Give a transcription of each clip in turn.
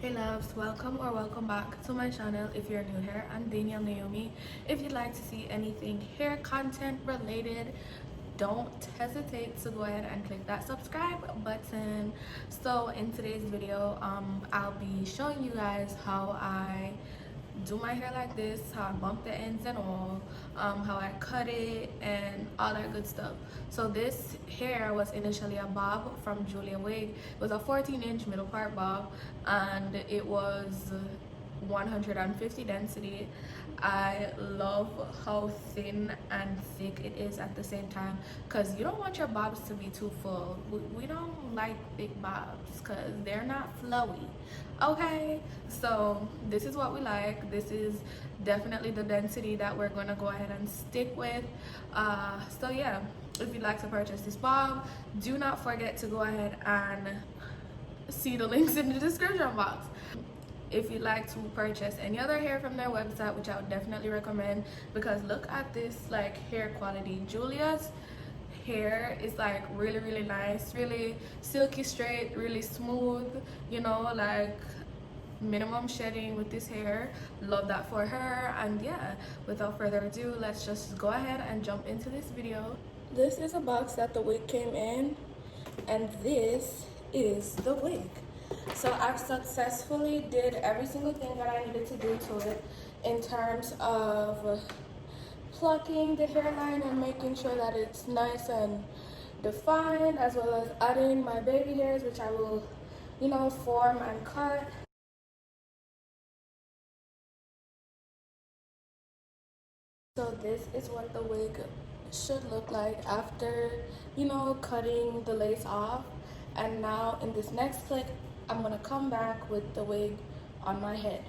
Hey loves, welcome or welcome back to my channel. If you're new here, I'm Danielle Naomi. If you'd like to see anything hair content related, don't hesitate to go ahead and click that subscribe button. So in today's video, I'll be showing you guys how I do my hair like this, how I bump the ends and all, how I cut it and all that good stuff. So this hair was initially a bob from Julia Wig. It was a 14-inch middle part bob and it was 150 density. I love how thin and thick it is at the same time because you don't want your bobs to be too full. We don't like big bobs because they're not flowy. Okay, so this is what we like. This is definitely the density that we're going to go ahead and stick with. So yeah, if you'd like to purchase this bob, do not forget to go ahead and see the links in the description box. If you'd like to purchase any other hair from their website, which I would definitely recommend, because look at this like hair quality. Julia's hair is like really nice, really silky straight, really smooth, you know, like minimum shedding with this hair. Love that for her. And yeah, without further ado, let's just go ahead and jump into this video. This is a box that the wig came in, and this is the wig. So I've successfully did every single thing that I needed to do to it in terms of plucking the hairline and making sure that it's nice and defined, as well as adding my baby hairs, which I will, you know, form and cut. So this is what the wig should look like after, you know, cutting the lace off. And now in this next clip, I'm gonna come back with the wig on my head.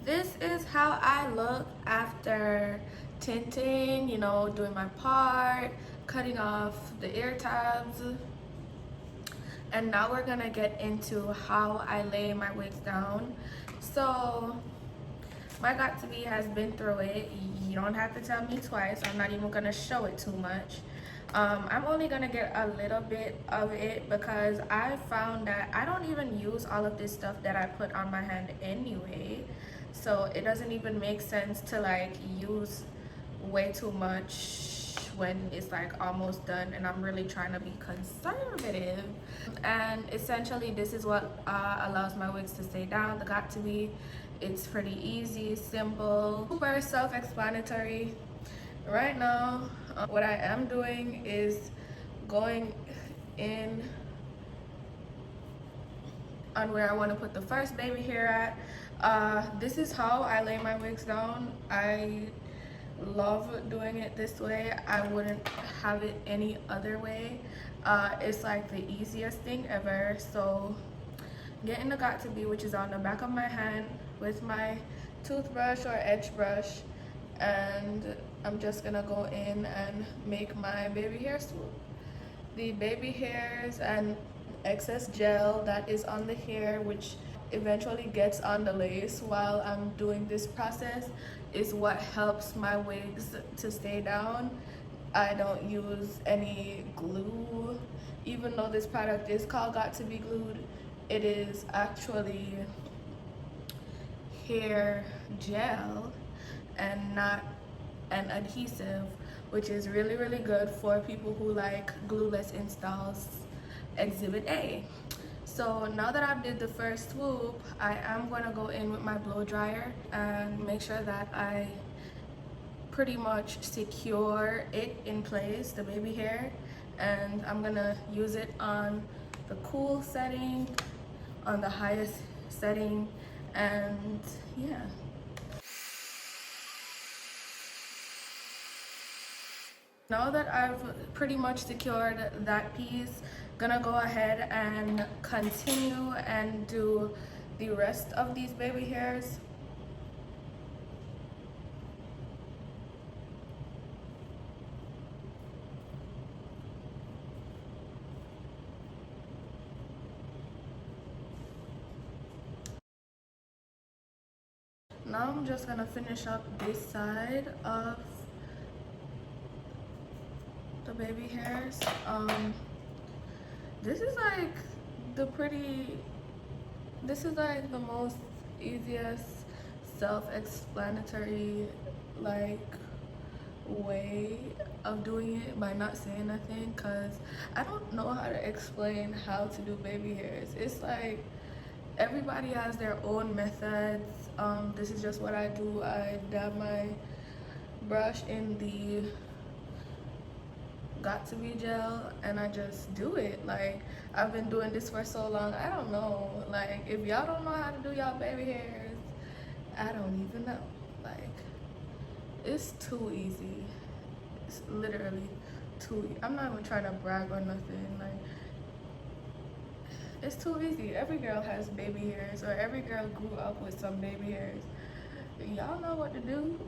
This is how I look after tinting, you know, doing my part, cutting off the ear tabs. And now we're gonna get into how I lay my wigs down. So my got2b has been through it. You don't have to tell me twice. I'm not even gonna show it too much. I'm only gonna get a little bit of it because I found that I don't even use all of this stuff that I put on my hand anyway. So it doesn't even make sense to like use way too much when it's like almost done, and I'm really trying to be conservative. And essentially this is what allows my wigs to stay down. The got2b, it's pretty easy, simple, super self-explanatory. Right now, what I am doing is going in on where I want to put the first baby hair at. This is how I lay my wigs down. I love doing it this way. I wouldn't have it any other way. It's like the easiest thing ever. So getting the got2b, which is on the back of my hand, with my toothbrush or edge brush, and I'm just gonna go in and make my baby hair swoop. The baby hairs and excess gel that is on the hair, which eventually gets on the lace while I'm doing this process, is what helps my wigs to stay down. I don't use any glue. Even though this product is called got2b Glued, it is actually hair gel and not an adhesive, which is really good for people who like glueless installs. Exhibit A. So now that I've did the first swoop, I am going to go in with my blow dryer and make sure that I pretty much secure it in place, the baby hair, and I'm gonna use it on the cool setting, on the highest setting, and yeah. Now that I've pretty much secured that piece, gonna go ahead and continue and do the rest of these baby hairs. Now I'm just gonna finish up this side of the baby hairs. This is like the pretty This is like the most easiest self-explanatory like way of doing it by not saying nothing, because I don't know how to explain how to do baby hairs. It's like everybody has their own methods. This is just what I do. I dab my brush in the Got2b gel and I just do it. Like, I've been doing this for so long, I don't know. Like, if y'all don't know how to do y'all baby hairs, I don't even know. Like, it's too easy. It's literally too easy. I'm not even trying to brag or nothing. Like, it's too easy. Every girl has baby hairs, or every girl grew up with some baby hairs. Y'all know what to do.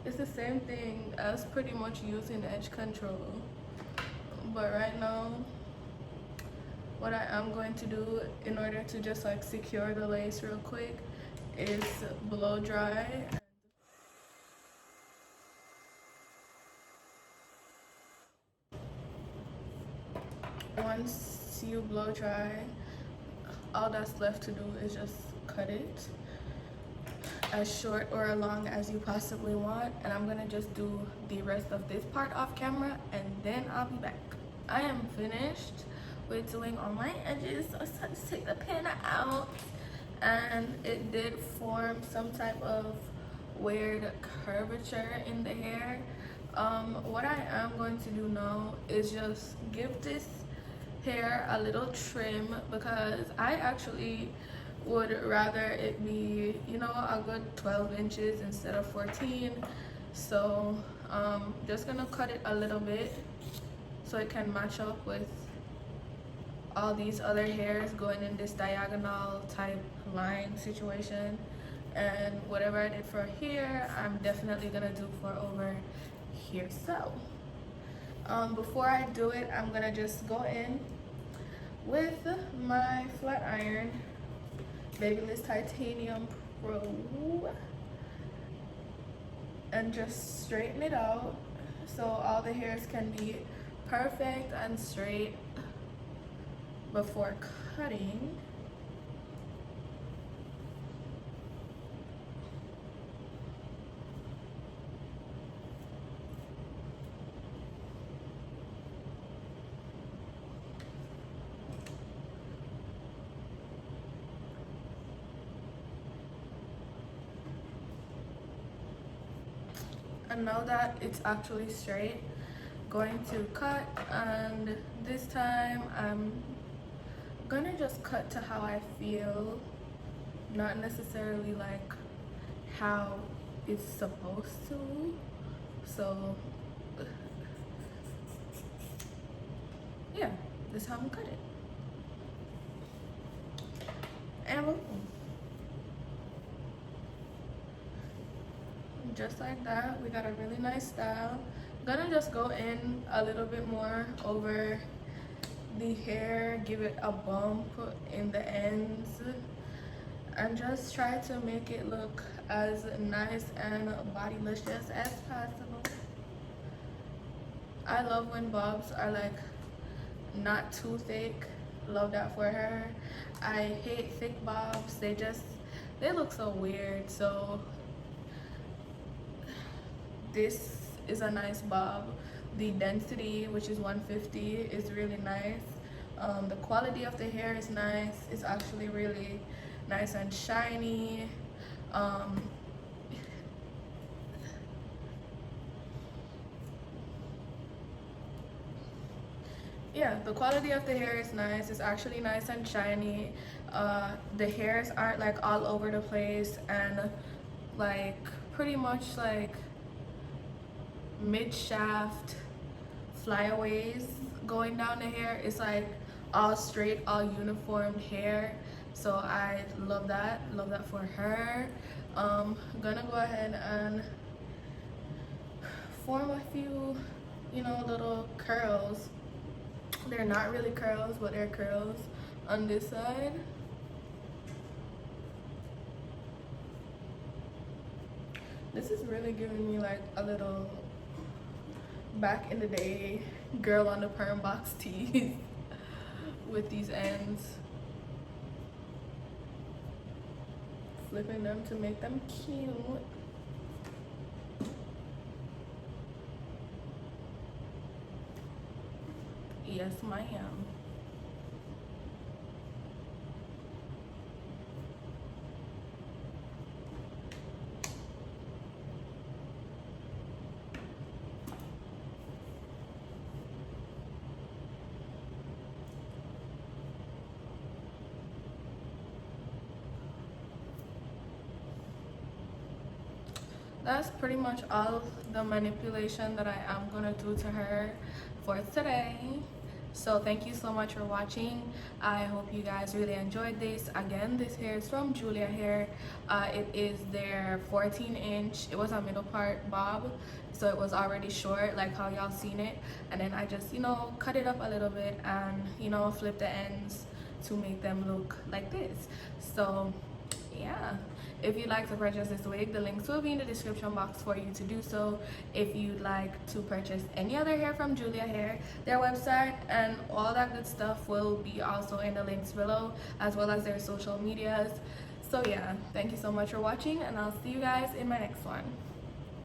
It's the same thing as pretty much using edge control. But right now, what I am going to do in order to just like secure the lace real quick is blow dry. Once you blow dry, all that's left to do is just cut it as short or long as you possibly want, and I'm gonna just do the rest of this part off camera and then I'll be back. I am finished with doing all my edges, so I decided to take the pen out, and it did form some type of weird curvature in the hair. What I am going to do now is just give this hair a little trim, because I actually would rather it be, you know, a good 12 inches instead of 14. So just gonna cut it a little bit so it can match up with all these other hairs going in this diagonal type line situation. And whatever I did for here, I'm definitely gonna do for over here. So before I do it, I'm gonna just go in with my flat iron Babyliss Titanium Pro and just straighten it out so all the hairs can be perfect and straight before cutting. And now that it's actually straight, going to cut, and this time I'm gonna just cut to how I feel, not necessarily like how it's supposed to. So yeah, this is how I'm gonna cut it. And boom. Just like that, we got a really nice style. I'm gonna just go in a little bit more over the hair, give it a bump in the ends, and just try to make it look as nice and bodylicious as possible. I love when bobs are like not too thick. Love that for her. I hate thick bobs. They look so weird. So this is a nice bob. The density, which is 150, is really nice. The quality of the hair is nice. It's actually really nice and shiny. Yeah, the quality of the hair is nice. It's actually nice and shiny. The hairs aren't like all over the place, and like pretty much like mid-shaft flyaways going down the hair. It's like all straight, all uniform hair. So I love that for her. I'm gonna go ahead and form a few, you know, little curls. They're not really curls, but they're curls on this side. This is really giving me like a little back in the day girl on the perm box tease with these ends. flipping them to make them cute. Yes, ma'am. That's pretty much all of the manipulation that I am gonna do to her for today. So thank you so much for watching. I hope you guys really enjoyed this. Again, this hair is from Julia Hair. It is their 14-inch. It was a middle part bob, so it was already short like how y'all seen it, and then I just, you know, cut it up a little bit and, you know, flip the ends to make them look like this. So yeah, if you'd like to purchase this wig, the links will be in the description box for you to do so. If you'd like to purchase any other hair from Julia Hair, their website and all that good stuff will be also in the links below, as well as their social medias. So yeah, thank you so much for watching, and I'll see you guys in my next one.